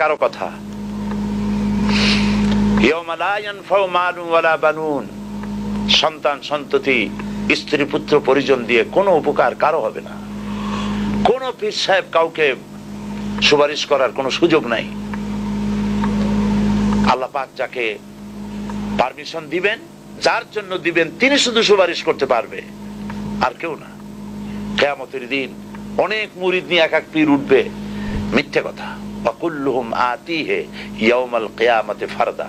কারো কথা। ইয়াউমা লা ইয়ানফাউ মালুন ওয়ালা বানুন, সন্তান সন্ততি স্ত্রী পুত্র পরিজন দিয়ে কোনো উপকার কারো হবে না। কোন পীর সাহেব কাউকে সুপারিশ করার কোনো সুযোগ নাই। আল্লাহ পাক যাকে পারমিশন দিবেন, যার জন্য দিবেন, তিনি শুধু সুপারিশ করতে পারবে, আর কেউ না। কিয়ামতের দিন অনেক মুরিদ নিয়ে এক এক পীর উঠবে, মিথ্যে কথা। ওয়াকুল্লুহুম আতিহি ইয়াউমাল কিয়ামাতি ফারদা।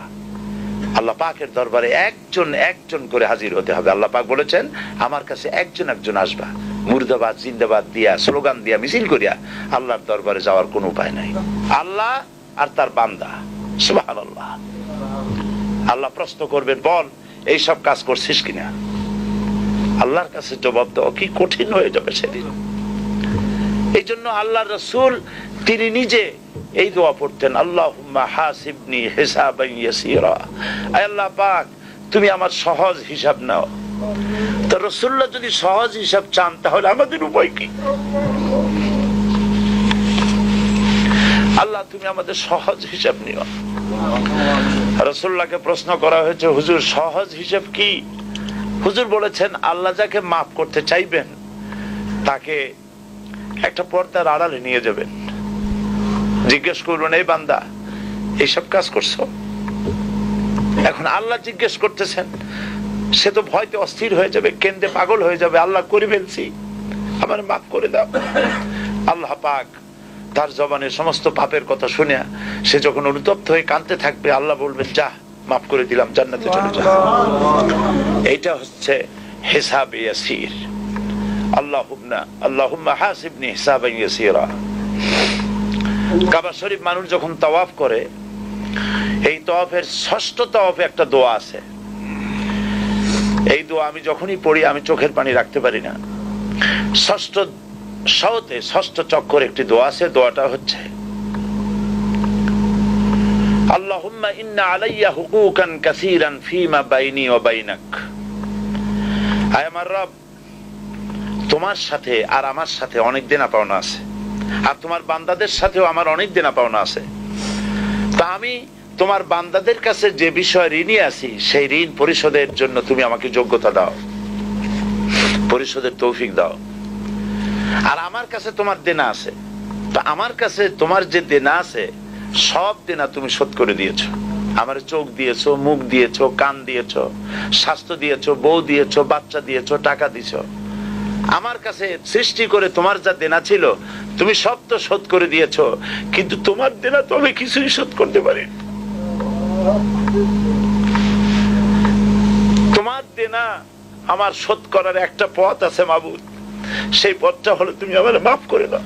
আল্লাহ পাকের দরবারে একজন একজন করে হাজির হতে হবে। আল্লাহ পাক বলেছেন, আমার কাছে একজন একজন আসবা। মুর্দাবাদ জিন্দাবাদ দিয়া, স্লোগান দিয়া, মিছিল করিয়া আল্লাহর দরবারে যাওয়ার কোনো উপায় নাই। আল্লাহ আর তার বান্দা, সুবহানাল্লাহ। আল্লাহ প্রশ্ন করবেন, বল এইসব কাজ করছিস কিনা? আল্লাহর কাছে জবাব দেওয়া কি কঠিন হয়ে যাবে সেদিন। এই জন্য আল্লাহর রাসূল তিনি নিজে এই দোয়া পড়তেন, আল্লাহুম্মা হাসিবনি হিসাবান ইয়াসীরা। আয় আল্লাহ পাক, তুমি আমার সহজ হিসাব নাও। তো রাসূলুল্লাহ যদি সহজ হিসাব চান, তাহলে আমাদের উপায় কি? আল্লাহ তুমি আমাদের সহজ হিসাব নিও। রাসূলুল্লাহকে প্রশ্ন করা হয়েছে, হুজুর সহজ হিসাব কি? হুজুর বলেছেন, আল্লাহ যাকে মাফ করতে চাইবেন তাকে একটা পর্দার আড়ালে নিয়ে যাবেন। জিজ্ঞেস করবেন, এই বান্দা এইসব কাজ করছো? এখন আল্লাহ জিজ্ঞেস করতেছেন, সে তো ভয়তে অস্থির হয়ে যাবে, কেন্দে পাগল হয়ে যাবে। আল্লাহ করে ফেলছি, আমার মাফ করে দাও। আল্লাহ পাক তার জবানে সমস্ত পাপের কথা শুনে সে যখন অনুতপ্ত হয়ে কাঁদতে থাকবে, আল্লাহ বলবেন, যা মাফ করে দিলাম, জান্নাতে চলে যা। এইটা হচ্ছে হিসাব ইয়াসির। আল্লাহুম্মা হাসিবনি হিসাবান ইয়াসীরা। কাবা শরীফ মানুষ যখন তাওয়াফ করে, এই তাওয়াফের ষষ্ঠ তাওয়াফে একটা দোয়া আছে। এই দোয়া আমি যখনই পড়ি আমি চোখের পানি রাখতে পারি না। ষষ্ঠ চক্কর একটি দোয়া আছে। দোয়াটা হচ্ছে, আল্লাহুম্মা ইন্না আলাইয়া হুকুকান কাসীরান ফীমা বাইনি ওয়া বাইনাক। আয় আমার রব, তোমার সাথে আর আমার সাথে অনেক দেনা পাওনা আছে, আর তোমার বান্দাদের সাথেও আমার অনেক দেনা পাওনা আছে। তা আমি তোমার বান্দাদের কাছে যে বিষয় ঋণী আছি, সেই ঋণ পরিশোধের জন্য তুমি আমাকে যোগ্যতা দাও, পরিশোধের তৌফিক দাও। আর আমার কাছে তোমার দেনা আছে, তা আমার কাছে তোমার যে দেনা আছে সব দেনা তুমি শোধ করে দিয়েছো। আমার চোখ দিয়েছো, মুখ দিয়েছো, কান দিয়েছো, স্বাস্থ্য দিয়েছো, বউ দিয়েছো, বাচ্চা দিয়েছো, টাকা দিয়েছো। আমার কাছে সৃষ্টি করে তোমার যা দেনা ছিল তুমি সব তো শোধ করে দিয়েছো, কিন্তু তোমার দেনা তো আমি কিছুই শোধ করতে পারি। তোমার দেনা আমার শোধ করার একটা পথ আছে মাবুদ, সেই পথটা হলো তুমি আমার মাফ করে দাও।